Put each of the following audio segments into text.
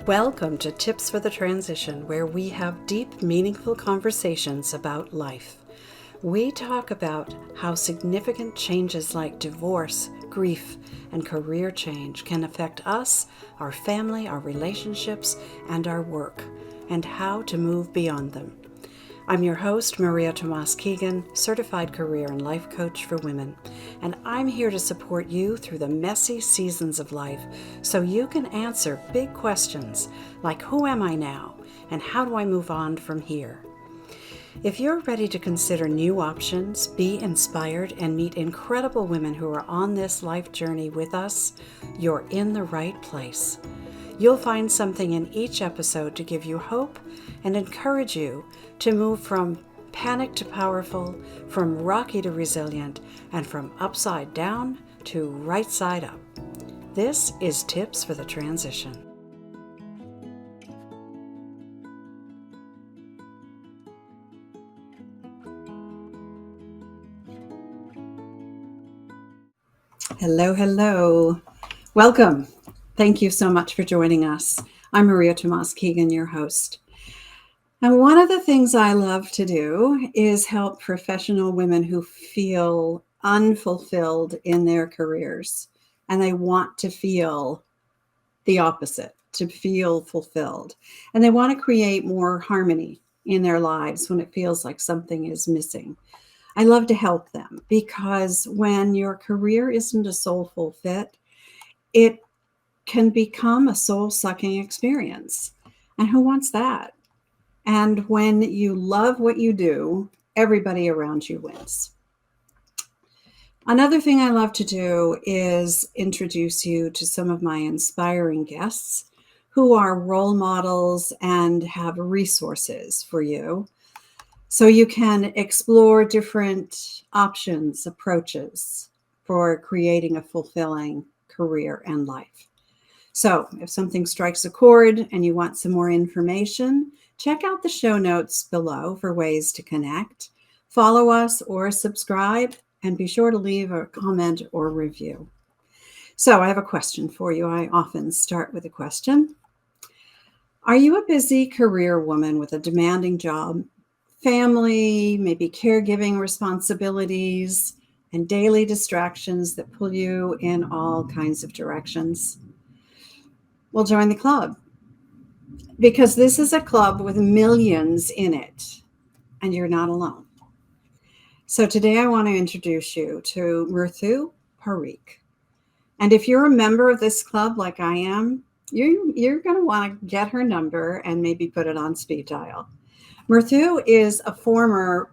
Welcome to Tips for the Transition, where we have deep, meaningful conversations about life. We talk about how significant changes like divorce, grief, and career change can affect us, our family, our relationships, and our work, and how to move beyond them. I'm your host, Maria Tomas Keegan, certified career and life coach for women, and I'm here to support you through the messy seasons of life so you can answer big questions like who am I now and how do I move on from here? If you're ready to consider new options, be inspired, and meet incredible women who are on this life journey with us, you're in the right place. You'll find something in each episode to give you hope and encourage you to move from panic to powerful, from rocky to resilient, and from upside down to right side up. This is Tips for the Transition. Hello, hello. Welcome. Thank you so much for joining us. I'm Maria Tomas Keegan, your host. And one of the things I love to do is help professional women who feel unfulfilled in their careers and they want to feel the opposite, to feel fulfilled. And they want to create more harmony in their lives when it feels like something is missing. I love to help them because when your career isn't a soulful fit, it can become a soul-sucking experience. And who wants that? And when you love what you do, everybody around you wins. Another thing I love to do is introduce you to some of my inspiring guests who are role models and have resources for you. So you can explore different options, approaches for creating a fulfilling career and life. So if something strikes a chord and you want some more information, check out the show notes below for ways to connect. Follow us or subscribe, and be sure to leave a comment or review. So I have a question for you. I often start with a question. Are you a busy career woman with a demanding job, family, maybe caregiving responsibilities, and daily distractions that pull you in all kinds of directions? Well, join the club, because this is a club with millions in it, and you're not alone. So today I want to introduce you to Murthu Parikh. And if you're a member of this club like I am, you're going to want to get her number and maybe put it on speed dial. Murthu is a former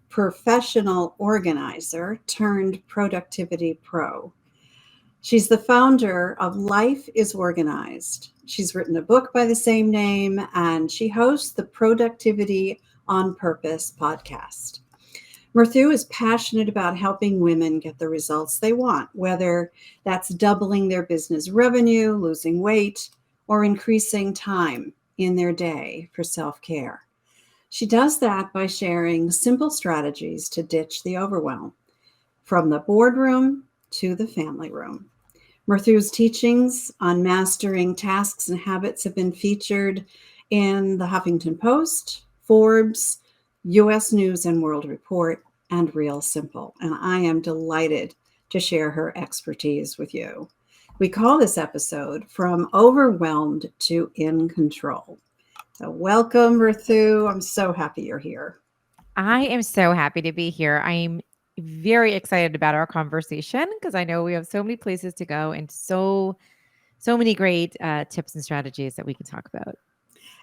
professional organizer turned productivity pro. She's the founder of Life is Organized. She's written a book by the same name, and she hosts the Productivity on Purpose podcast. Murthu is passionate about helping women get the results they want, whether that's doubling their business revenue, losing weight, or increasing time in their day for self-care. She does that by sharing simple strategies to ditch the overwhelm, from the boardroom to the family room. Murthu's teachings on mastering tasks and habits have been featured in the Huffington Post, Forbes, U.S. News and World Report, and Real Simple. And I am delighted to share her expertise with you. We call this episode From Overwhelmed to In Control. So welcome, Murthu. I'm so happy you're here. I am so happy to be here. I'm very excited about our conversation because I know we have so many places to go and so many great tips and strategies that we can talk about.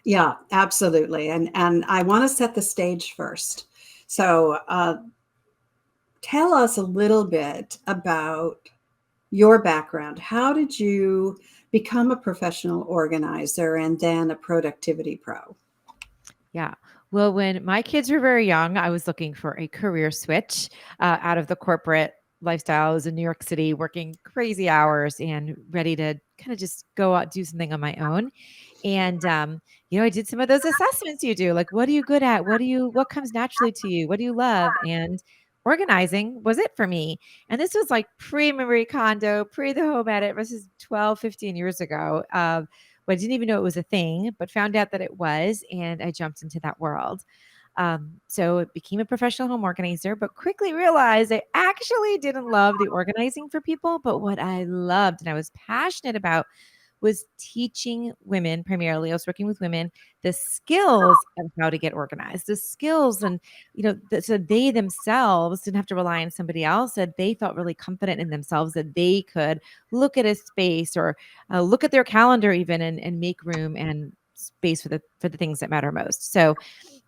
Yeah, absolutely. And I want to set the stage first. So tell us a little bit about your background. How did you become a professional organizer and then a productivity pro? Yeah. Well, when my kids were very young, I was looking for a career switch out of the corporate lifestyle. I was in New York City working crazy hours and ready to kind of just go out, do something on my own. And, I did some of those assessments you do, like, what are you good at? What comes naturally to you? What do you love? And organizing was it for me. And this was like pre Marie Kondo, pre the home edit. This is 12, 15 years ago. Well, I didn't even know it was a thing, but found out that it was, and I jumped into that world. So it became a professional home organizer, but quickly realized I actually didn't love the organizing for people. But what I loved and I was passionate about was teaching women primarily. I was working with women the skills of how to get organized, the skills, and so they themselves didn't have to rely on somebody else. That they felt really confident in themselves that they could look at a space or look at their calendar even and make room and space for the things that matter most. So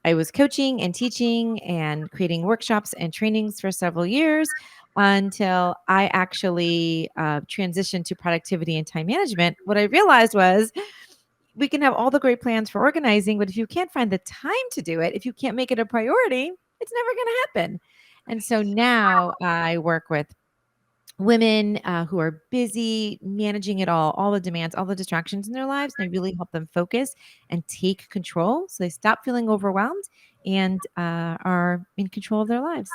I was coaching and teaching and creating workshops and trainings for several years until I actually transitioned to productivity and time management. What I realized was we can have all the great plans for organizing, but if you can't find the time to do it, if you can't make it a priority, it's never going to happen. And so now I work with women who are busy managing it all the demands, all the distractions in their lives. And I really help them focus and take control so they stop feeling overwhelmed and are in control of their lives.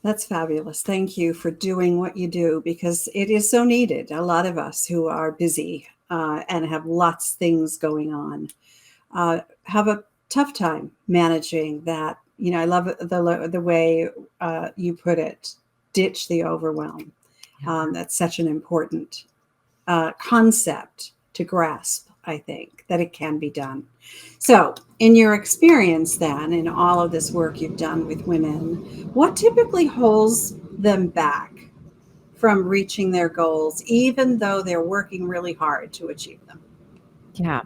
That's fabulous. Thank you for doing what you do because it is so needed. A lot of us who are busy and have lots of things going on have a tough time managing that. I love the way you put it. Ditch the overwhelm. That's such an important concept to grasp. I think that it can be done. So, in your experience, then, in all of this work you've done with women, what typically holds them back from reaching their goals, even though they're working really hard to achieve them? Yeah.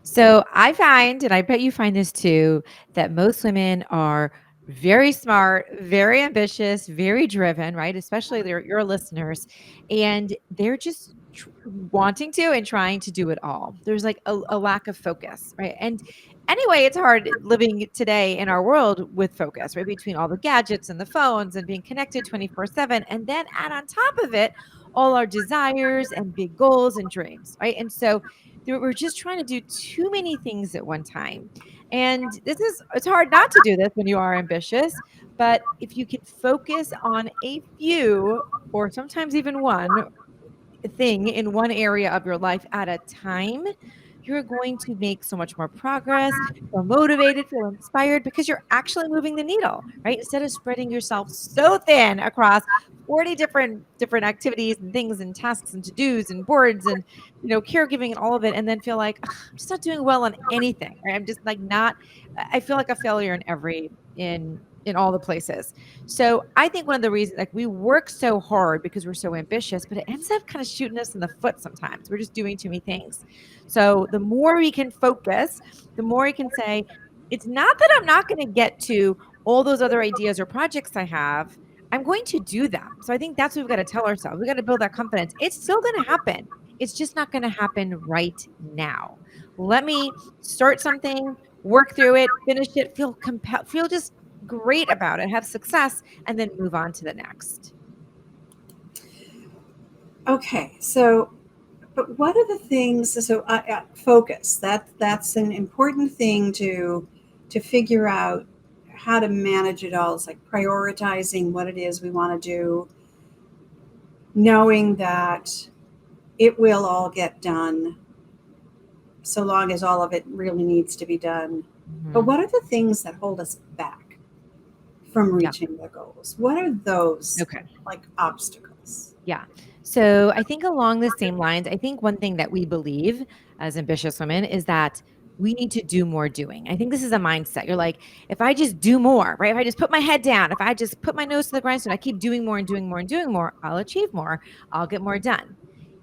So I find, and I bet you find this too, that most women are very smart, very ambitious, very driven, right? Especially your listeners, and they're just wanting to and trying to do it all. There's like a lack of focus, right? And anyway, it's hard living today in our world with focus, right? Between all the gadgets and the phones and being connected 24/7, and then add on top of it all our desires and big goals and dreams, right? And so we're just trying to do too many things at one time. And it's hard not to do this when you are ambitious, but if you can focus on a few or sometimes even one thing in one area of your life at a time, you're going to make so much more progress, feel motivated, feel inspired because you're actually moving the needle, right? Instead of spreading yourself so thin across 40 different activities and things and tasks and to-dos and boards and caregiving and all of it, and then feel like I'm just not doing well on anything, right? I'm just like not I feel like a failure in in all the places. So I think one of the reasons, like, we work so hard because we're so ambitious, but it ends up kind of shooting us in the foot sometimes. We're just doing too many things. So the more we can focus, the more we can say, it's not that I'm not going to get to all those other ideas or projects I have. I'm going to do them. So I think that's what we've got to tell ourselves. We got to build that confidence. It's still going to happen. It's just not going to happen right now. Let me start something, work through it, finish it, feel just great about it, have success, and then move on to the next. Okay, so but what are the things? So focus. That's an important thing to figure out how to manage it all. It's like prioritizing what it is we want to do, knowing that it will all get done so long as all of it really needs to be done. But what are the things that hold us back from reaching the goals? What are those like obstacles? Yeah. So I think along the same lines, I think one thing that we believe as ambitious women is that we need to do more doing. I think this is a mindset. You're like, if I just do more, right? If I just put my head down, if I just put my nose to the grindstone, I keep doing more and doing more and doing more, I'll achieve more. I'll get more done.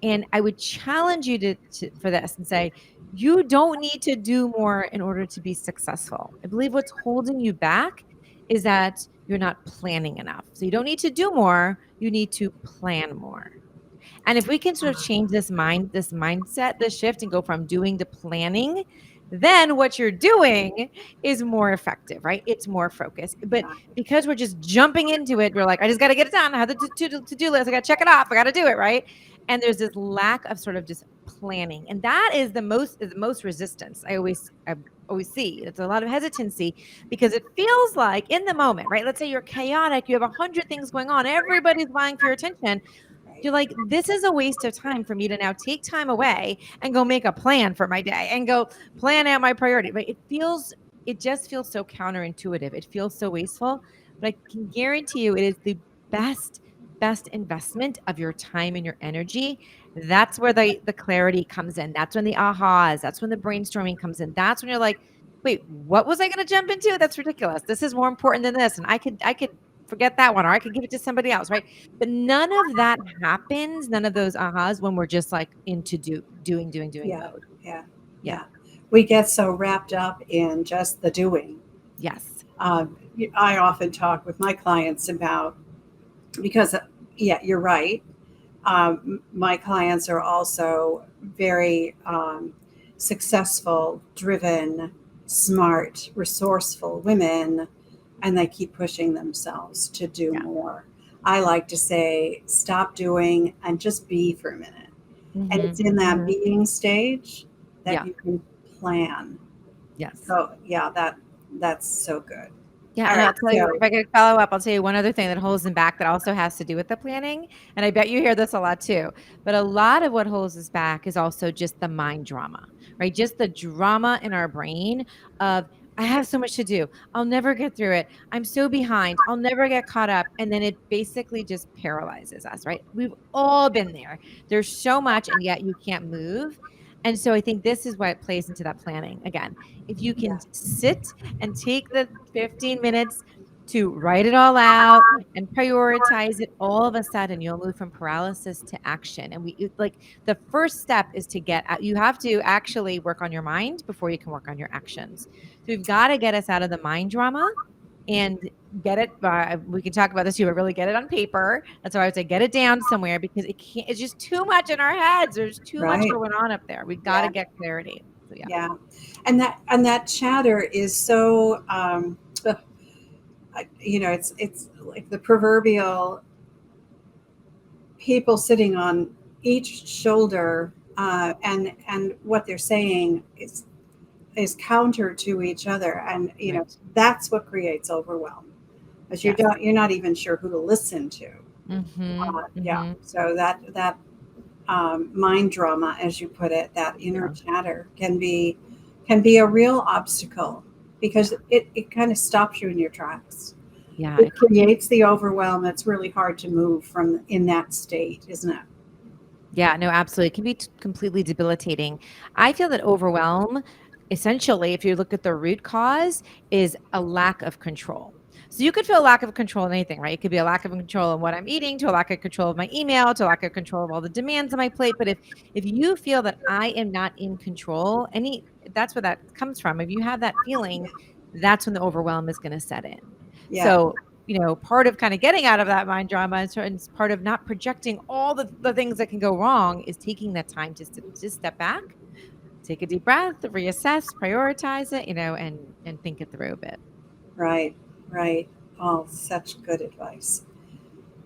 And I would challenge you for this and say, you don't need to do more in order to be successful. I believe what's holding you back is that you're not planning enough. So you don't need to do more, you need to plan more. And if we can sort of change this mindset, this shift and go from doing to planning, then what you're doing is more effective, right? It's more focused. But because we're just jumping into it, we're like, I just got to get it done. I have the to-do list. I got to check it off. I got to do it, right? And there's this lack of sort of just planning. And that is the most resistance I always see. It's a lot of hesitancy because it feels like in the moment, right? Let's say you're chaotic, you have 100 things going on, everybody's vying for your attention. You're like, this is a waste of time for me to now take time away and go make a plan for my day and go plan out my priority. But it just feels so counterintuitive. It feels so wasteful, but I can guarantee you it is the best investment of your time and your energy. That's where the clarity comes in. That's when the ahas, that's when the brainstorming comes in. That's when you're like, wait, what was I going to jump into? That's ridiculous. This is more important than this. And I could forget that one, or I could give it to somebody else. Right. But none of that happens. None of those ahas when we're just like into doing Yeah, mode. yeah, Yeah. yeah. We get so wrapped up in just the doing. Yes. I often talk with my clients about, because, yeah, you're right. My clients are also very successful, driven, smart, resourceful women, and they keep pushing themselves to do Yeah. more. I like to say, stop doing and just be for a minute. And it's in that being stage that Yeah. you can plan. Yes. So yeah, that's so good. Yeah, All and right. I'll tell you, So if I could follow up, I'll tell you one other thing that holds them back that also has to do with the planning. And I bet you hear this a lot too. But a lot of what holds us back is also just the mind drama, right? Just the drama in our brain of, I have so much to do. I'll never get through it. I'm so behind. I'll never get caught up. And then it basically just paralyzes us, right? We've all been there. There's so much, and yet you can't move. And so I think this is why it plays into that planning. Again, if you can yeah, sit and take the 15 minutes to write it all out and prioritize it, all of a sudden you'll move from paralysis to action. And like the first step is to you have to actually work on your mind before you can work on your actions. So we've got to get us out of the mind drama and get it. We can talk about this too, but really get it on paper. That's why I would say get it down somewhere, because it's just too much in our heads. There's too much right. going on up there. We got to Yeah, get clarity. So yeah. yeah. And that chatter is so it's like the proverbial people sitting on each shoulder, and what they're saying is counter to each other, and Right. that's what creates overwhelm, because Yes. you're not even sure who to listen to. Mm-hmm. Yeah, Mm-hmm. so that mind drama, as you put it, that inner Yeah. chatter can be a real obstacle, because it kind of stops you in your tracks. Yeah. It creates the overwhelm. It's really hard to move from in that state, isn't it? Yeah, no, absolutely. It can be completely debilitating. I feel that overwhelm, essentially, if you look at the root cause, is a lack of control. So you could feel a lack of control in anything, right? It could be a lack of control in what I'm eating, to a lack of control of my email, to a lack of control of all the demands on my plate. But if you feel that I am not in control, that's where that comes from. If you have that feeling, that's when the overwhelm is going to set in. Yeah, So part of kind of getting out of that mind drama, and part of not projecting all the things that can go wrong, is taking that time to step back, take a deep breath, reassess, prioritize it, and think it through a bit. right, right. Oh, such good advice.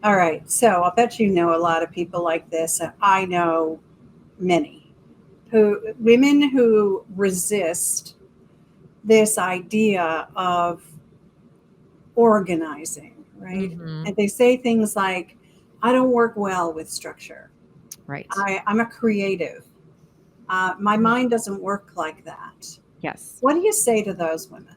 All right, so I'll bet you know a lot of people like this. And I know many women who resist this idea of organizing, right? Mm-hmm. And they say things like, I don't work well with structure. Right. I'm a creative. My Mhm. mind doesn't work like that. Yes. What do you say to those women?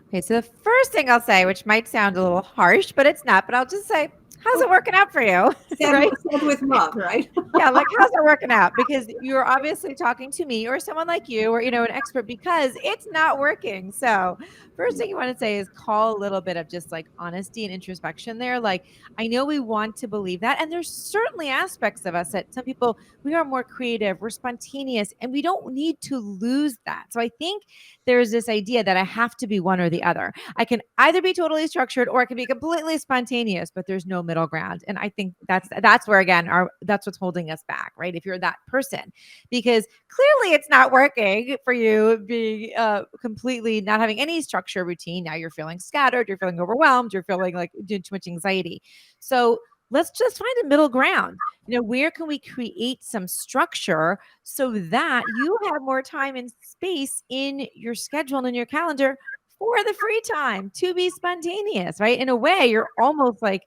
Okay, so the first thing I'll say, which might sound a little harsh, but it's not, but I'll just say, how's it working out for you? Said, Right? said with love, right? Yeah, like how's it working out? Because you're obviously talking to me or someone like you, or an expert, because it's not working. So first thing you want to say is call a little bit of just like honesty and introspection there. Like, I know we want to believe that, and there's certainly aspects of us that some people, we are more creative, we're spontaneous, and we don't need to lose that. So I think there's this idea that I have to be one or the other. I can either be totally structured or I can be completely spontaneous, but there's no middle ground. And I think that's where, again, that's what's holding us back, right? If you're that person, because clearly it's not working for you, being completely not having any structure routine. Now you're feeling scattered, you're feeling overwhelmed, you're feeling like too much anxiety. So let's just find a middle ground. Where can we create some structure so that you have more time and space in your schedule and in your calendar for the free time to be spontaneous, right? In a way, you're almost like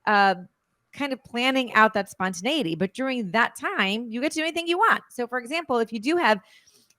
uh, kind of planning out that spontaneity. But during that time, you get to do anything you want. So, for example, if you do have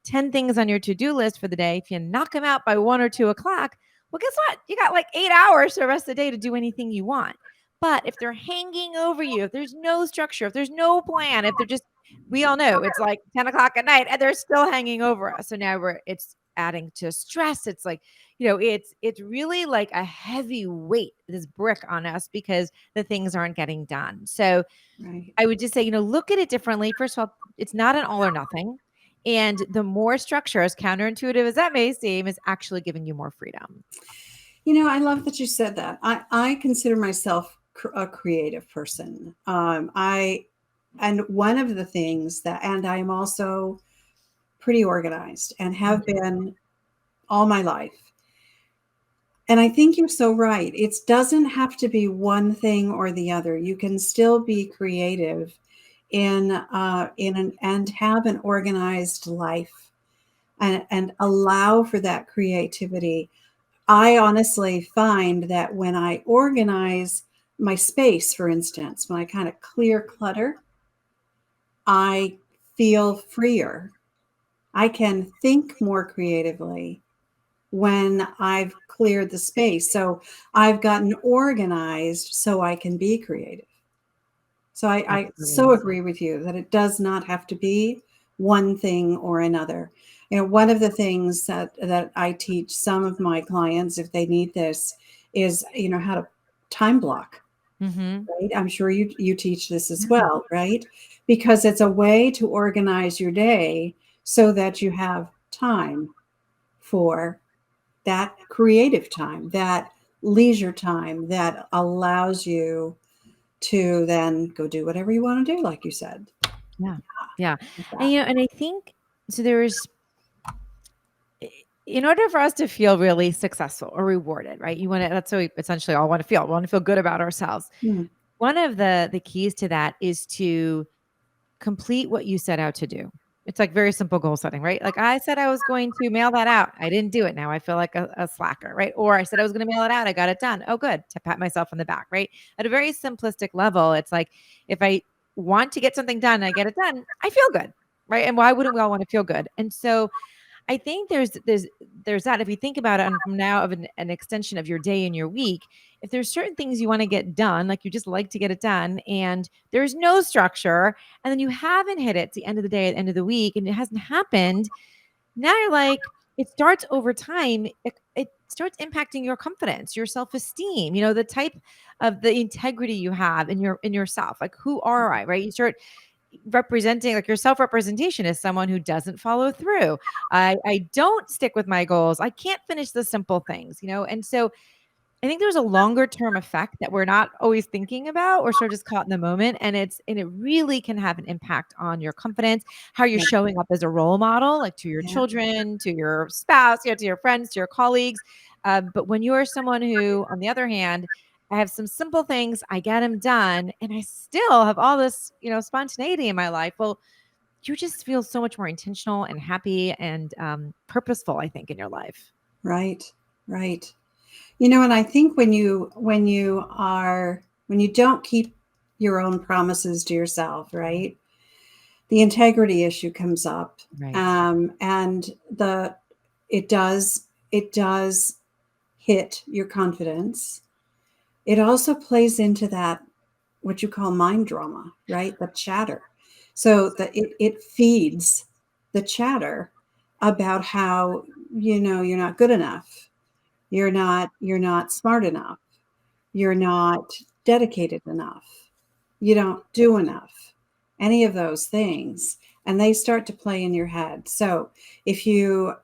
10 things on your to-do list for the day, if you knock them out by 1 or 2 o'clock, well, guess what? You got like 8 hours for the rest of the day to do anything you want. But if they're hanging over you, if there's no structure, if there's no plan, if they're just, we all know it's like 10 o'clock at night and they're still hanging over us. So now it's adding to stress. It's like, it's really like a heavy weight, this brick on us because the things aren't getting done. So Right. I would just say, look at it differently. First of all, it's not an all or nothing. And the more structure, as counterintuitive as that may seem, is actually giving you more freedom. I love that you said that. I consider myself a creative person. And one of the things and I'm also pretty organized and have been all my life. And I think you're so right. It doesn't have to be one thing or the other. You can still be creative and have an organized life and allow for that creativity. I honestly find that when I organize my space, for instance, when I kind of clear clutter, I feel freer. I can think more creatively when I've cleared the space. So I've gotten organized so I can be creative. So I so agree with you that it does not have to be one thing or another. One of the things that I teach some of my clients, if they need this, is how to time block. Right? I'm sure you teach this as well, right? Because it's a way to organize your day so that you have time for that creative time, that leisure time that allows you to then go do whatever you want to do, like you said. Yeah. And I think so in order for us to feel really successful or rewarded, right? That's what we essentially all want to feel. We want to feel good about ourselves. One of the keys to that is to complete what you set out to do. It's like very simple goal setting, right? Like I said I was going to mail that out. I didn't do it. Now I feel like a slacker, right? Or I said I was going to mail it out. I got it done. Oh, good. To pat myself on the back, right? At a very simplistic level, it's like if I want to get something done, I get it done, I feel good, right? And why wouldn't we all want to feel good? And so I think there's that. If you think about it from now of an extension of your day and your week, if there's certain things you want to get done, like you just like to get it done, and there's no structure, and then you haven't hit it at the end of the day, at the end of the week, and it hasn't happened, now you're like, it starts over time. It starts impacting your confidence, your self-esteem, the type of the integrity you have in yourself. Like, who are I, right? You start representing, like, your self-representation is someone who doesn't follow through. I don't stick with my goals. I can't finish the simple things, and so I think there's a longer term effect that we're not always thinking about, or sort of just caught in the moment. And it really can have an impact on your confidence, how you're showing up as a role model, like to your children, to your spouse, to your friends, to your colleagues. But when you are someone who, on the other hand, I have some simple things, I get them done, and I still have all this, spontaneity in my life. Well, you just feel so much more intentional and happy and purposeful, I think, in your life. Right. And I think when you don't keep your own promises to yourself, right, the integrity issue comes up, Right. And it does hit your confidence. It also plays into that, what you call mind drama, right? The chatter. So that it feeds the chatter about how, you're not good enough. You're not smart enough. You're not dedicated enough. You don't do enough. Any of those things. And they start to play in your head. So if you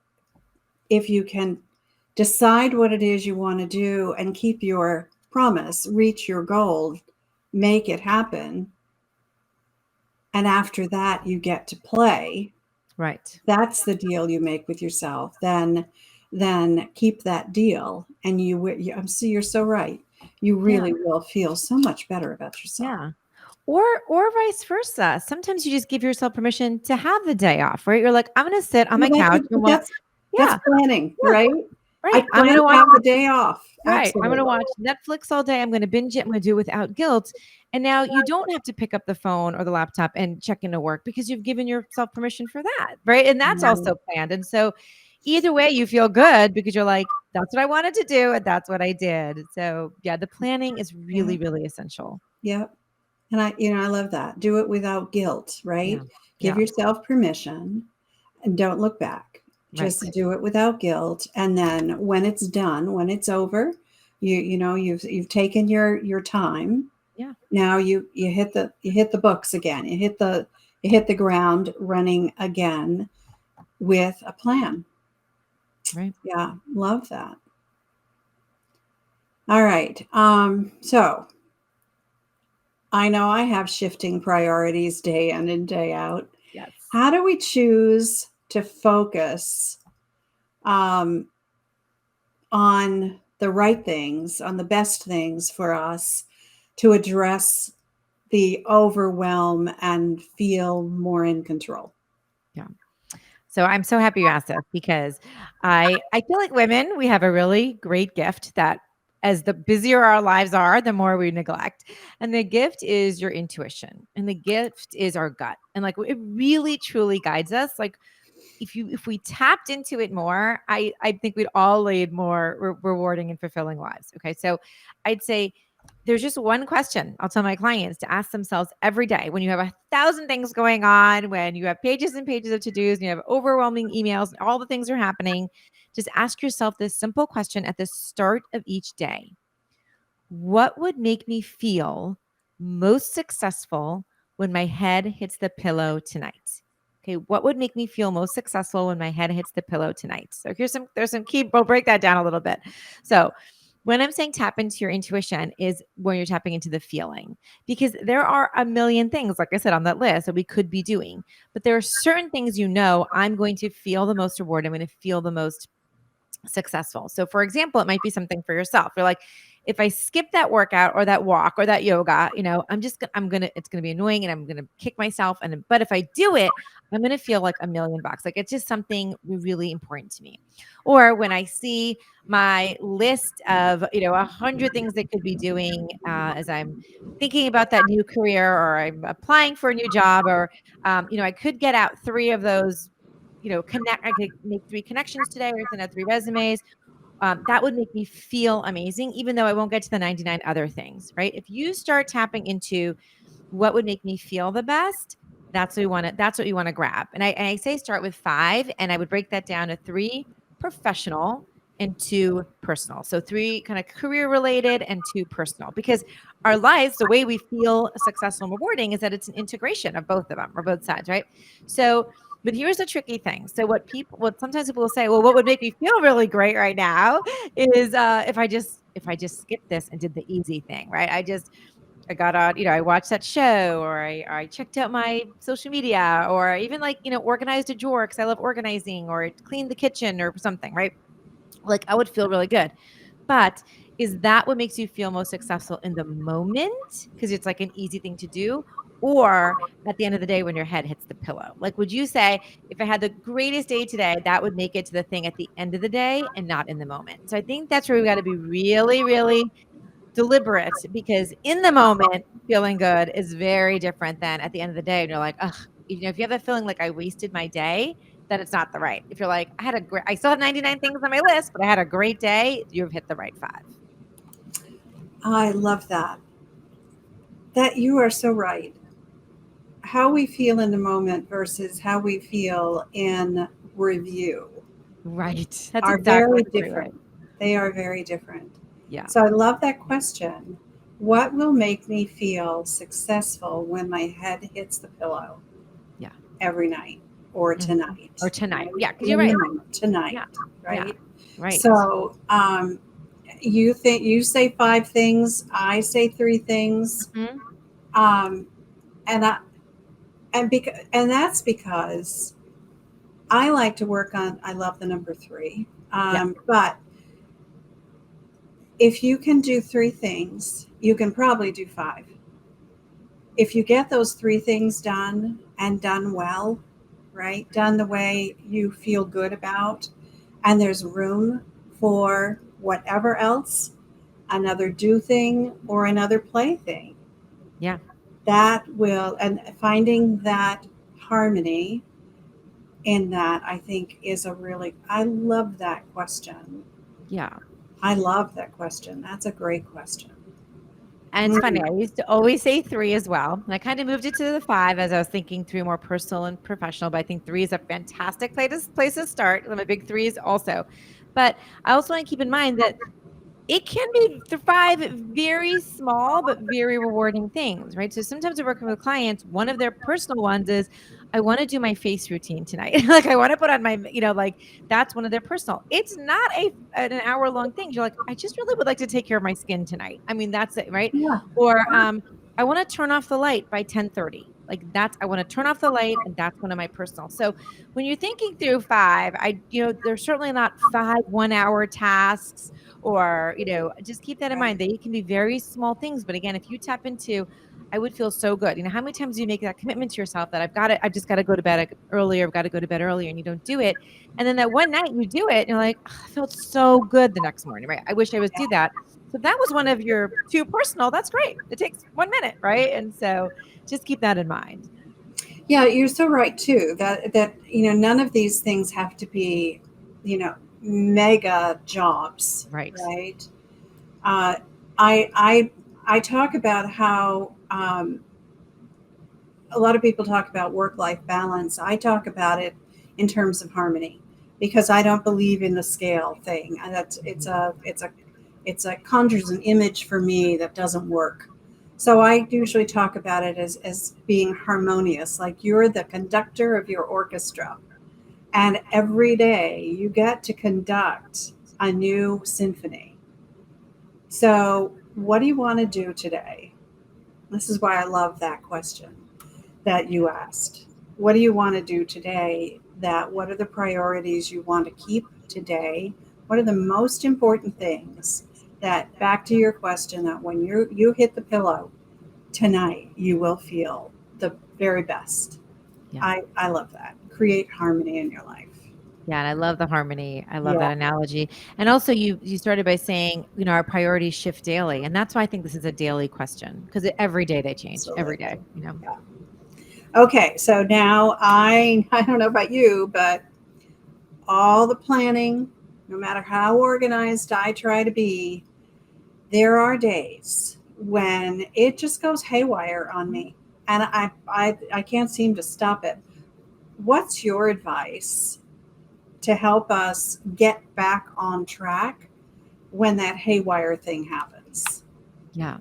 can decide what it is you want to do and keep your promise, reach your goal, make it happen, and after that you get to play, right? That's the deal you make with yourself. Then keep that deal, and you're so right. You really will feel so much better about yourself. Yeah. Or vice versa. Sometimes you just give yourself permission to have the day off, right? You're like, I'm going to sit on my couch. That's planning, right? I I'm plan going to to watch. have the day off. Right. I'm going Absolutely. to watch Netflix all day. I'm going to binge it. I'm going to do it without guilt. And now you don't have to pick up the phone or the laptop and check into work because you've given yourself permission for that. Right. And that's Right. also planned. And so either way, you feel good because you're like, that's what I wanted to do. And that's what I did. So yeah, the planning is Yeah. really, really essential. Yep. And I love that. Do it without guilt, right? Yeah. Give Yeah. yourself permission and don't look back. Right. Just do it without guilt. And then when it's done, when it's over, you've taken your time. Yeah. Now you hit the books again. You hit the ground running again with a plan. Right. Yeah, love that. All right. So I know I have shifting priorities day in and day out. Yes. How do we choose to focus um, on the right things, on the best things for us to address the overwhelm and feel more in control? Yeah. So I'm so happy you asked this because I feel like women, we have a really great gift that as the busier our lives are, the more we neglect. And the gift is your intuition. And the gift is our gut. And like it really truly guides us. Like if we tapped into it more, I think we'd all lead more rewarding and fulfilling lives. Okay. So I'd say there's just one question I'll tell my clients to ask themselves every day when you have 1,000 things going on, when you have pages and pages of to-dos and you have overwhelming emails and all the things are happening. Just ask yourself this simple question at the start of each day. What would make me feel most successful when my head hits the pillow tonight? Okay, what would make me feel most successful when my head hits the pillow tonight? So there's some key, we'll break that down a little bit. So when I'm saying tap into your intuition is when you're tapping into the feeling, because there are a million things, like I said, on that list that we could be doing, but there are certain things, I'm going to feel the most reward. I'm going to feel the most successful. So for example, it might be something for yourself. You're like, if I skip that workout or that walk or that yoga, it's gonna be annoying and I'm gonna kick myself. But if I do it, I'm gonna feel like $1,000,000. Like it's just something really important to me. Or when I see my list of 100 things that could be doing as I'm thinking about that new career or I'm applying for a new job or I could get out 3 of those I could make 3 connections today or send out 3 resumes. That would make me feel amazing, even though I won't get to the 99 other things, right? If you start tapping into what would make me feel the best, that's what you want to grab. And I say start with 5, and I would break that down to 3 professional and 2 personal. So 3 kind of career related and 2 personal, because our lives, the way we feel successful and rewarding is that it's an integration of both of them or both sides, right? So but here's the tricky thing. So what sometimes people will say, well, what would make me feel really great right now is if I just skipped this and did the easy thing, right? I got on, I watched that show or I checked out my social media or even organized a drawer because I love organizing or cleaned the kitchen or something, right? Like I would feel really good. But is that what makes you feel most successful in the moment? Because it's like an easy thing to do. Or at the end of the day, when your head hits the pillow, like, would you say if I had the greatest day today, that would make it to the thing at the end of the day and not in the moment? So I think that's where we got to be really, really deliberate because in the moment, feeling good is very different than at the end of the day. And you're like, ugh, if you have a feeling like I wasted my day, then it's not the right. If you're like, I still have 99 things on my list, but I had a great day, you've hit the right 5. I love that. That you are so right. How we feel in the moment versus how we feel in review Right. That's are exactly very what you're right. different. They are very different. Yeah. So I love that question. What will make me feel successful when my head hits the pillow? Yeah. Every night or Mhm. tonight. Or tonight. Yeah, because In you're the right. moment, tonight, Yeah. Yeah. right? Right. So you say 5 things, I say 3 things. Mhm. Um, and I and that's because I like to work on, I love the number 3. Yeah. But if you can do 3 things, you can probably do 5. If you get those 3 things done and done well, right? Done the way you feel good about, and there's room for whatever else, another do thing or another play thing. Yeah. That will, and finding that harmony in that, I think is a really, I love that question. Yeah. I love that question. That's a great question. And it's funny, I used to always say 3 as well. And I kind of moved it to the 5 as I was thinking through more personal and professional, but I think 3 is a fantastic place to start. I'm a big 3s also. But I also want to keep in mind that it can be 5 very small but very rewarding things, right? So sometimes we're working with clients, one of their personal ones is, I want to do my face routine tonight. Like I want to put on my, like that's one of their personal. It's not an hour long thing. You're like, I just really would like to take care of my skin tonight. I mean, that's it, right? Yeah. Or I want to turn off the light by 10:30. Like that's I want to turn off the light, and that's one of my personal. So when you're thinking through 5, there's certainly not 5 1-hour tasks, or just keep that in Right. mind. They can be very small things, but again, if you tap into, I would feel so good. How many times do you make that commitment to yourself that I just got to go to bed earlier, I've got to go to bed earlier, and you don't do it, and then that one night you do it and you're like, oh, I felt so good the next morning, right? I wish I was do that. So that was one of your 2 personal. That's great. It takes 1 minute, right? And so just keep that in mind. Yeah, you're so right too. That none of these things have to be, mega jobs, Right. right? Uh, I talk about how a lot of people talk about work-life balance. I talk about it in terms of harmony because I don't believe in the scale thing. And that's it's a conjures an image for me that doesn't work. So I usually talk about it as being harmonious, like you're the conductor of your orchestra. And every day you get to conduct a new symphony. So, what do you want to do today? This is why I love that question that you asked. What do you want to do today? What are the priorities you want to keep today? What are the most important things that, back to your question, that when you hit the pillow tonight, you will feel the very best. Yeah. I love that. Create harmony in your life. Yeah, and I love the harmony. I love Yeah. that analogy. And also you started by saying, our priorities shift daily. And that's why I think this is a daily question, because every day they change, every day, Yeah. Okay, so now I don't know about you, but all the planning, no matter how organized I try to be, there are days when it just goes haywire on me, and I can't seem to stop it. What's your advice to help us get back on track when that haywire thing happens? Yeah.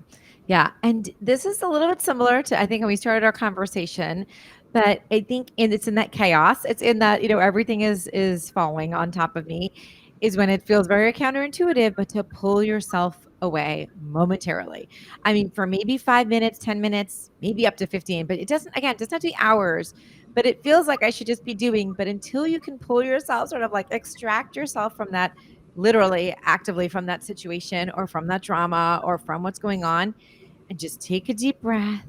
Yeah. And this is a little bit similar to, I think, when we started our conversation, but I think, and it's in that chaos, it's in that, everything is falling on top of me, is when it feels very counterintuitive, but to pull yourself away momentarily. I mean, for maybe 5 minutes, 10 minutes, maybe up to 15, but it doesn't have to be hours, but it feels like I should just be doing, but until you can pull yourself, sort of like extract yourself from that, literally actively from that situation or from that drama or from what's going on, and just take a deep breath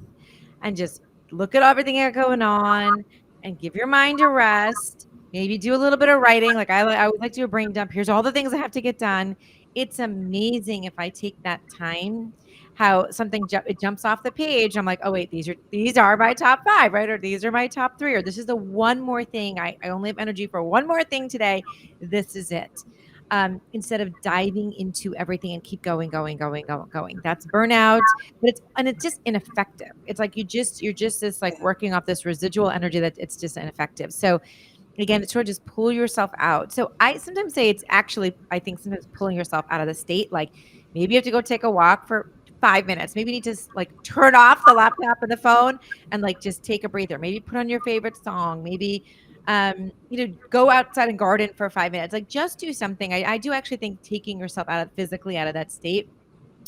and just look at everything that's going on and give your mind a rest. Maybe do a little bit of writing. Like I would like to do a brain dump. Here's all the things I have to get done. It's amazing if I take that time, how something it jumps off the page. I'm like, oh wait, these are my top 5, right? Or these are my top 3, or this is the one more thing. I only have energy for one more thing today. This is it. Instead of diving into everything and keep going, going, going, going, going. That's burnout, but it's just ineffective. It's like you're just this like working off this residual energy that it's just ineffective. So again, it's sort of just pull yourself out. So I sometimes say it's actually, I think sometimes pulling yourself out of the state, like maybe you have to go take a walk for 5 minutes. Maybe you need to like turn off the laptop and the phone and like just take a breather. Maybe put on your favorite song. Maybe go outside and garden for 5 minutes. Like just do something. I do actually think taking yourself physically out of that state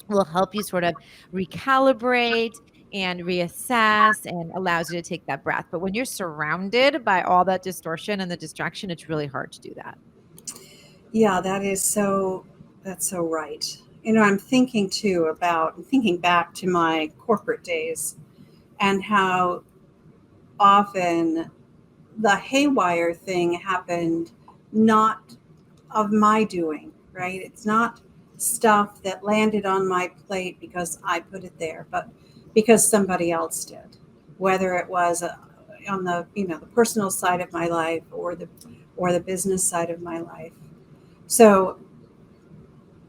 will help you sort of recalibrate and reassess and allows you to take that breath. But when you're surrounded by all that distortion and the distraction, it's really hard to do that. Yeah, that's so right. I'm thinking too about thinking back to my corporate days and how often the haywire thing happened not of my doing. right? It's not stuff that landed on my plate because I put it there, but because somebody else did, whether it was on the, the personal side of my life or the business side of my life. So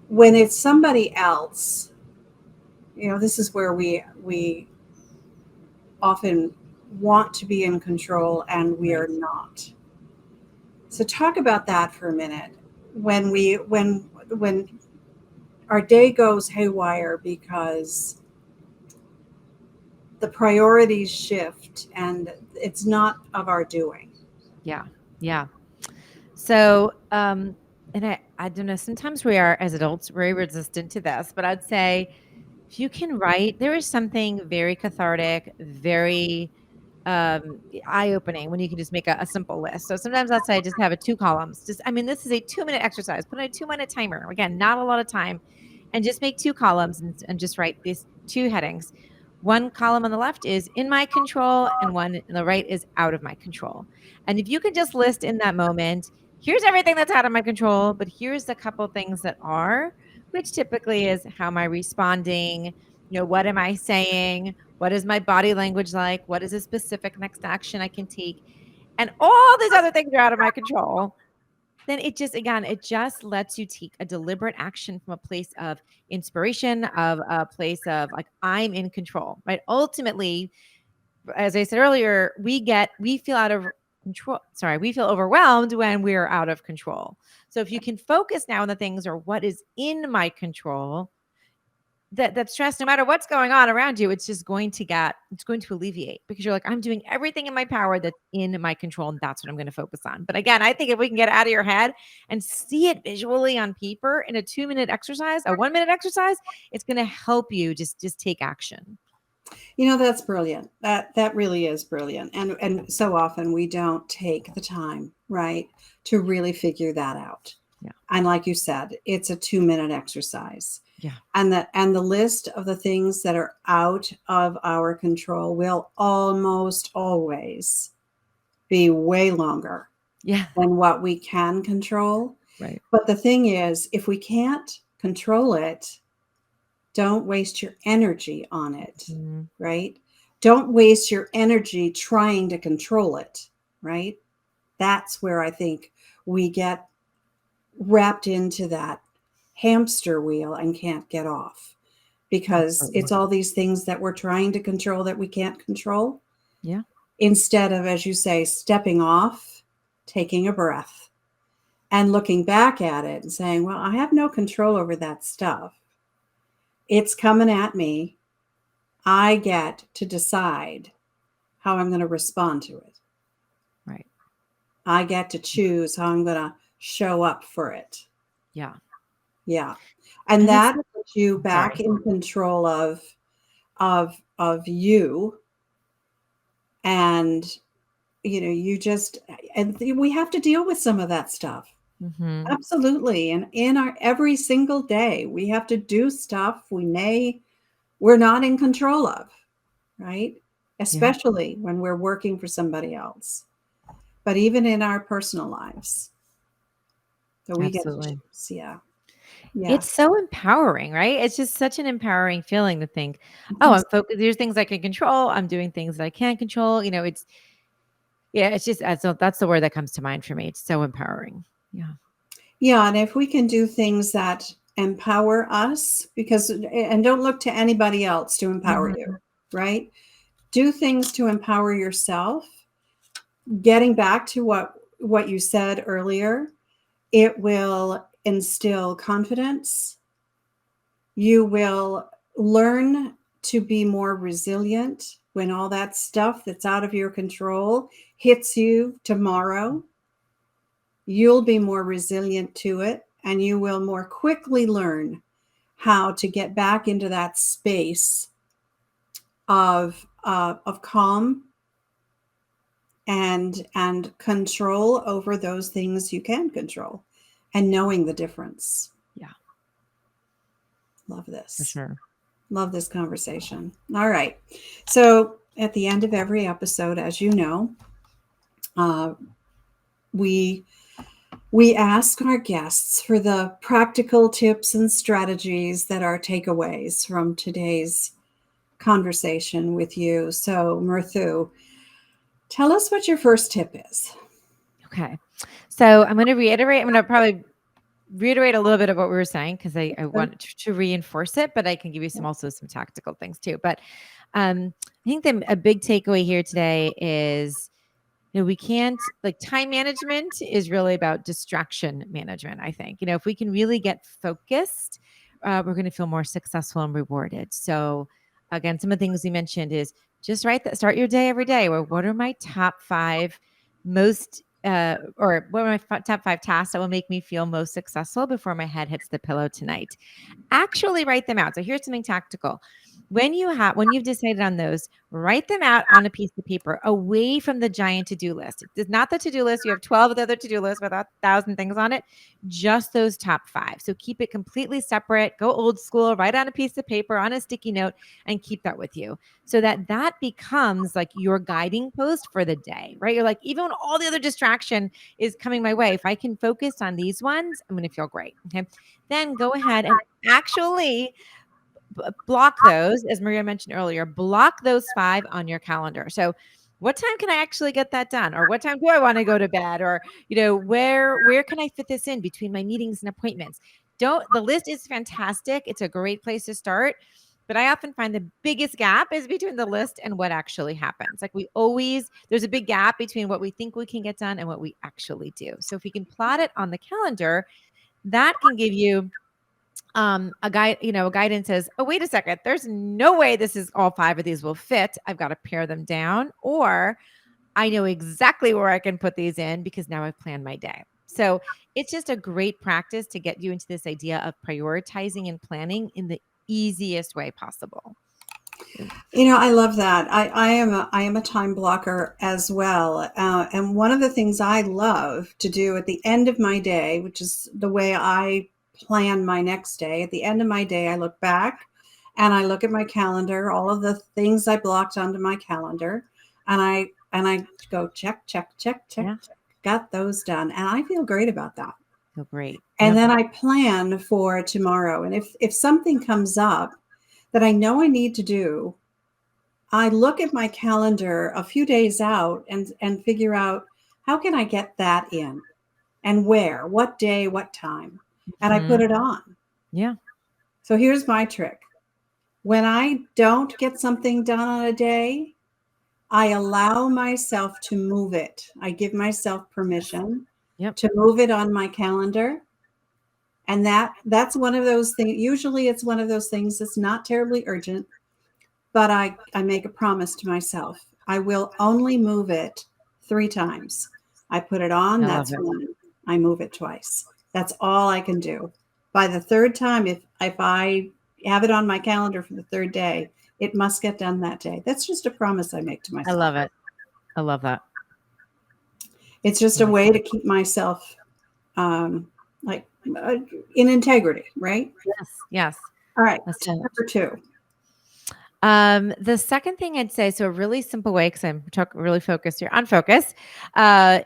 when it's somebody else, this is where we often want to be in control and we Right. are not. So talk about that for a minute. When our day goes haywire because the priorities shift and it's not of our doing. Yeah. Yeah. So, and I don't know, sometimes we are as adults very resistant to this, but I'd say if you can write, there is something very cathartic, very eye-opening when you can just make a simple list. So sometimes I'll say just have a 2 columns. This is a 2-minute exercise. Put on a 2-minute timer. Again, not a lot of time. And just make 2 columns and just write these 2 headings. One column on the left is in my control, and one on the right is out of my control. And if you can just list in that moment, here's everything that's out of my control, but here's a couple things that are, which typically is how am I responding? What am I saying? What is my body language like? What is a specific next action I can take? And all these other things are out of my control. Then it just lets you take a deliberate action from a place of inspiration, of a place of like, I'm in control, right? Ultimately, as I said earlier, we feel out of control. Sorry, we feel overwhelmed when we're out of control. So if you can focus now on the things or what is in my control, that stress, no matter what's going on around you, it's going to alleviate because you're like, I'm doing everything in my power that's in my control, and that's what I'm going to focus on. But again, I think if we can get out of your head and see it visually on paper in a 2-minute exercise, a 1-minute exercise, it's going to help you just take action. That's brilliant. That really is brilliant. And so often we don't take the time, right, to really figure that out. Yeah. And like you said, it's a 2-minute exercise. Yeah. And the list of the things that are out of our control will almost always be way longer Yeah. than what we can control. Right. But the thing is, if we can't control it, don't waste your energy on it, right? Don't waste your energy trying to control it, right? That's where I think we get wrapped into that hamster wheel and can't get off because Absolutely. it's all these things that we're trying to control that we can't control. Yeah. Instead of, as you say, stepping off, taking a breath, and looking back at it and saying, well, I have no control over that stuff. It's coming at me. I get to decide how I'm going to respond to it. Right. I get to choose how I'm going to show up for it. Yeah. Yeah. And that puts you back Sorry. in control of you. And and we have to deal with some of that stuff. Mm-hmm. Absolutely. And in our every single day, we have to do stuff we're not in control of, right? Especially when we're working for somebody else. But even in our personal lives. So we Absolutely. get to choose. Yeah. It's so empowering, right? It's just such an empowering feeling to think, Mm-hmm. I'm focused. There's things I can control. I'm doing things that I can't control. It's just, so that's the word that comes to mind for me. It's so empowering. Yeah. Yeah. And if we can do things that empower us, and don't look to anybody else to empower you, right? Do things to empower yourself. Getting back to what you said earlier, it will instill confidence. You will learn to be more resilient when all that stuff that's out of your control hits you tomorrow. You'll be more resilient to it, and you will more quickly learn how to get back into that space of calm and control over those things you can control, and knowing the difference. Yeah. Love this. For sure. Love this conversation. All right. So at the end of every episode, as you know, we We ask our guests for the practical tips and strategies that are takeaways from today's conversation with you. So, Murthu, tell us what your first tip is. Okay. So I'm going to reiterate. I'm going to probably reiterate a little bit of what we were saying because I want to reinforce it, but I can give you some tactical things too. But I think a big takeaway here today is, we can't, like, time management is really about distraction management. I think, if we can really get focused, we're going to feel more successful and rewarded. So again, some of the things we mentioned is just start your day every day. Or what are my top 5 most or what are my top 5 tasks that will make me feel most successful before my head hits the pillow tonight? Actually write them out. So here's something tactical. When you've decided on those, write them out on a piece of paper away from the giant to-do list. It's not the to-do list. You have 12 other to-do lists with 1,000 things on it, just those top 5. So keep it completely separate. Go old school, write on a piece of paper, on a sticky note, and keep that with you so that becomes like your guiding post for the day, right? You're like, even when all the other distraction is coming my way, if I can focus on these ones, I'm going to feel great. Okay. Then go ahead and actually block those, as Maria mentioned earlier, block those 5 on your calendar. So what time can I actually get that done? Or what time do I want to go to bed? Or, where can I fit this in between my meetings and appointments? The list is fantastic. It's a great place to start. But I often find the biggest gap is between the list and what actually happens. Like there's a big gap between what we think we can get done and what we actually do. So if we can plot it on the calendar, that can give you a guidance says, oh, wait a second, there's no way this is all 5 of these will fit. I've got to pare them down, or I know exactly where I can put these in because now I've planned my day. So it's just a great practice to get you into this idea of prioritizing and planning in the easiest way possible. I love that. I am a time blocker as well. And one of the things I love to do at the end of my day, which is the way I plan my next day, at the end of my day, I look back and I look at my calendar, all of the things I blocked onto my calendar, and I go check, check, check, check, Yeah. check. Got those done. And I feel great about that. Feel great. And then I plan for tomorrow. And if something comes up that I know I need to do, I look at my calendar a few days out and figure out how can I get that in and where, what day, what time, and I put it on. Yeah. So here's my trick. When I don't get something done on a day, I allow myself to move it. I give myself permission to move it on my calendar. And that's one of those things. Usually it's one of those things that's not terribly urgent, but I make a promise to myself. I will only move it 3 times. I put it on, that's one. I move it twice. That's all I can do. By the 3rd time, if I have it on my calendar for the 3rd day, it must get done that day. That's just a promise I make to myself. I love it. I love that. It's just a way to keep myself in integrity, right? Yes. All right. Number 2. The second thing I'd say, so a really simple way, because I'm really focused here on focus,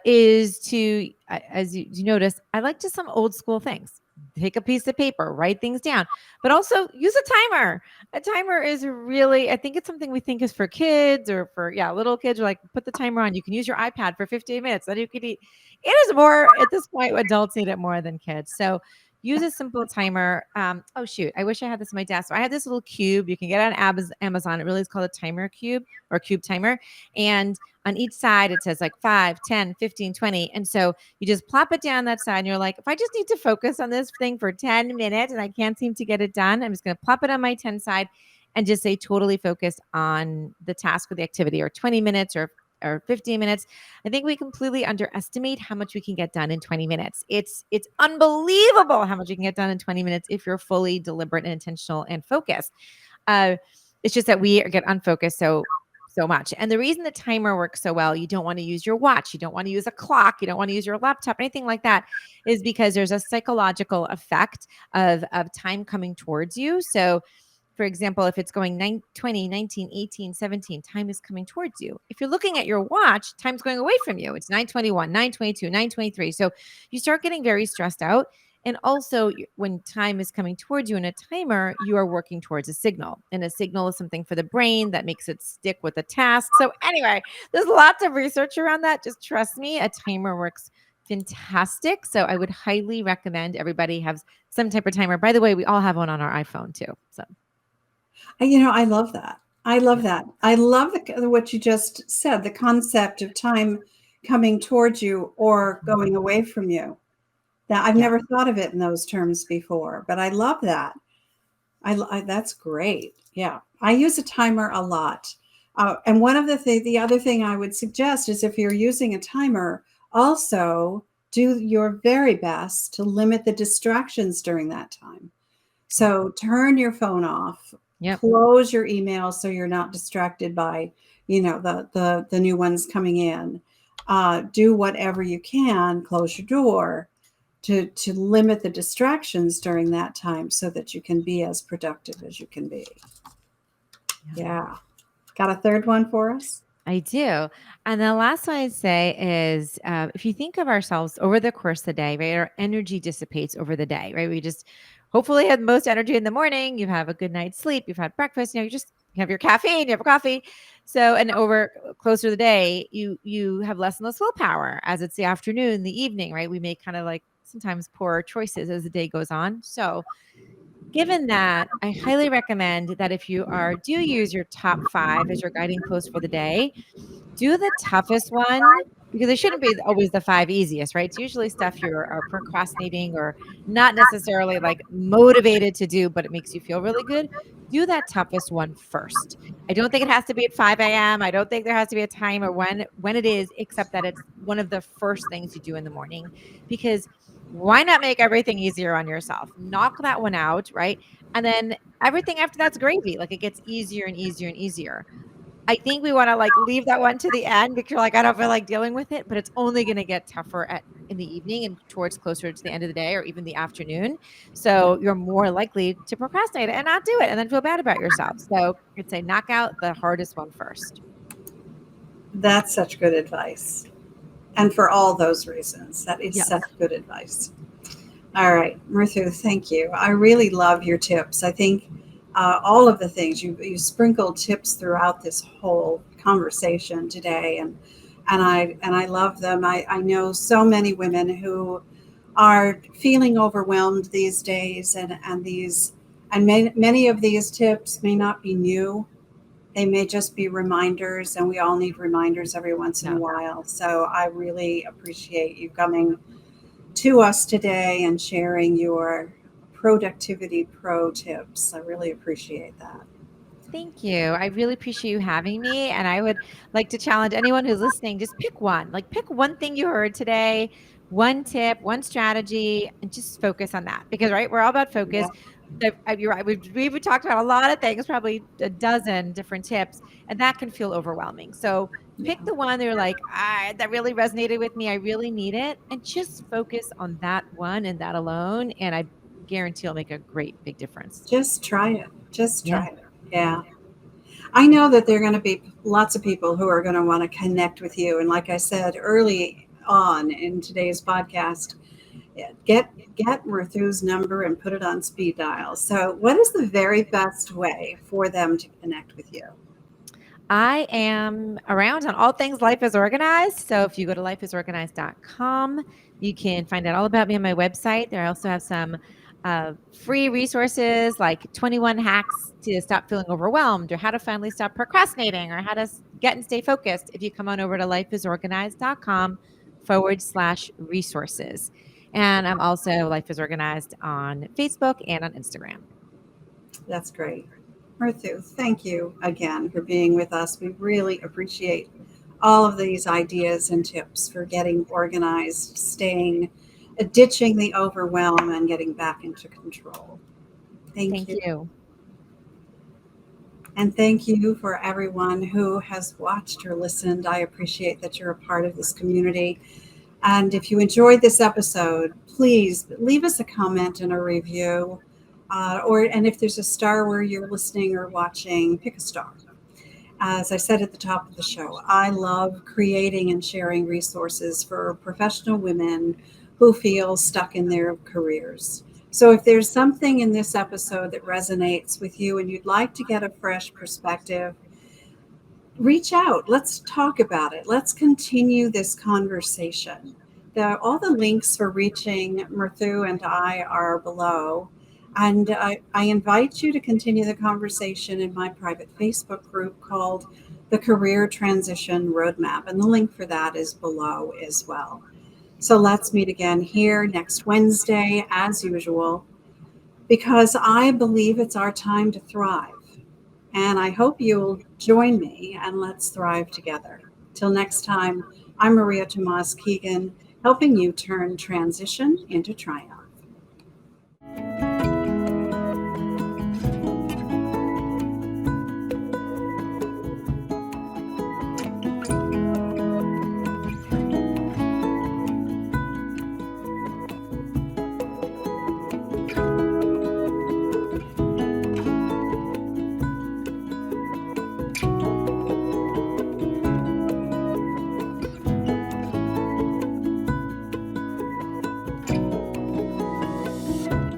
is to, as you notice, I like just some old school things. Take a piece of paper, write things down, but also use a timer. A timer is really, I think it's something we think is for kids or for, little kids. Are like, put the timer on. You can use your iPad for 15 minutes. Then you can eat. It is more, at this point, adults need it more than kids. So use a simple timer. Oh, shoot. I wish I had this on my desk. So I have this little cube. You can get it on Amazon. It really is called a timer cube or cube timer. And on each side, it says like 5, 10, 15, 20. And so you just plop it down that side. And you're like, if I just need to focus on this thing for 10 minutes and I can't seem to get it done, I'm just going to plop it on my 10 side and just say totally focused on the task or the activity, or 20 minutes or 15 minutes. I think we completely underestimate how much we can get done in 20 minutes. It's unbelievable how much you can get done in 20 minutes if you're fully deliberate and intentional and focused. It's just that we get unfocused so much. And the reason the timer works so well, you don't want to use your watch, you don't want to use a clock, you don't want to use your laptop, anything like that, is because there's a psychological effect of time coming towards you. So for example, if it's going 20, 19, 18, 17, time is coming towards you. If you're looking at your watch, time's going away from you. It's 9:21, 9:22, 9:23. So you start getting very stressed out. And also, when time is coming towards you in a timer, you are working towards a signal. And a signal is something for the brain that makes it stick with a task. So, anyway, there's lots of research around that. Just trust me, a timer works fantastic. So, I would highly recommend everybody has some type of timer. By the way, we all have one on our iPhone too. So, I love that. I love that. I love what you just said, the concept of time coming towards you or going away from you. That I've Yeah. never thought of it in those terms before, but I love that. That's great. Yeah, I use a timer a lot. And one of the other thing I would suggest is if you're using a timer, also do your very best to limit the distractions during that time. So turn your phone off, Yep. close your email so you're not distracted by, the new ones coming in. Do whatever you can, close your door to limit the distractions during that time so that you can be as productive as you can be. Yeah. Got a third one for us? I do. And the last one I'd say is if you think of ourselves over the course of the day, right, our energy dissipates over the day, right? We just hopefully have the most energy in the morning. You have a good night's sleep. You've had breakfast. You have your caffeine. You have a coffee. So, and over closer to the day, you have less and less willpower as it's the afternoon, the evening, right? We make kind of like sometimes poorer choices as the day goes on. So, given that, I highly recommend that if you do use your top 5 as your guiding post for the day, do the toughest one because it shouldn't be always the 5 easiest, right? It's usually stuff you are procrastinating or not necessarily like motivated to do, but it makes you feel really good. Do that toughest one first. I don't think it has to be at 5 a.m. I don't think there has to be a time or when it is, except that it's one of the first things you do in the morning because why not make everything easier on yourself? Knock that one out, right? And then everything after that's gravy. Like it gets easier and easier and easier. I think we want to like leave that one to the end because you're like, I don't feel like dealing with it, but it's only going to get tougher in the evening and towards closer to the end of the day or even the afternoon. So you're more likely to procrastinate and not do it and then feel bad about yourself. So I'd say knock out the hardest one first. That's such good advice. And for all those reasons, that is Yes. such good advice. All right, Mrithu, thank you. I really love your tips. I think all of the things you sprinkled tips throughout this whole conversation today, and I love them. I know so many women who are feeling overwhelmed these days, and many of these tips may not be new. They may just be reminders, and we all need reminders every once in a while. So I really appreciate you coming to us today and sharing your productivity pro tips. I really appreciate that. Thank you. I really appreciate you having me. And I would like to challenge anyone who's listening, just pick one. Like pick one thing you heard today, one tip, one strategy, and just focus on that. Because right, we're all about focus. You're right. We've talked about a lot of things, probably a dozen different tips, and that can feel overwhelming. So pick the one that you're like, that really resonated with me. I really need it. And just focus on that one and that alone. And I guarantee it'll make a great big difference. Just try it. Just try it. Yeah. I know that there are going to be lots of people who are going to want to connect with you. And like I said early on in today's podcast, get Mrithu's number and put it on speed dial. So what is the very best way for them to connect with you? I am around on all things Life is Organized. So if you go to lifeisorganized.com, you can find out all about me on my website. There I also have some free resources like 21 hacks to stop feeling overwhelmed or how to finally stop procrastinating or how to get and stay focused. If you come on over to lifeisorganized.com/resources. And I'm also Life is Organized on Facebook and on Instagram. That's great. Mrithu, thank you again for being with us. We really appreciate all of these ideas and tips for getting organized, ditching the overwhelm and getting back into control. Thank you. And thank you for everyone who has watched or listened. I appreciate that you're a part of this community. And if you enjoyed this episode, please leave us a comment and a review. And if there's a star where you're listening or watching, pick a star. As I said at the top of the show, I love creating and sharing resources for professional women who feel stuck in their careers. So if there's something in this episode that resonates with you and you'd like to get a fresh perspective, reach out. Let's talk about it. Let's continue this conversation. All the links for reaching Mrithu and I are below. And I invite you to continue the conversation in my private Facebook group called the Career Transition Roadmap. And the link for that is below as well. So let's meet again here next Wednesday, as usual, because I believe it's our time to thrive. And I hope you'll join me and let's thrive together. Till next time, I'm Maria Tomas Keegan, helping you turn transition into triumph.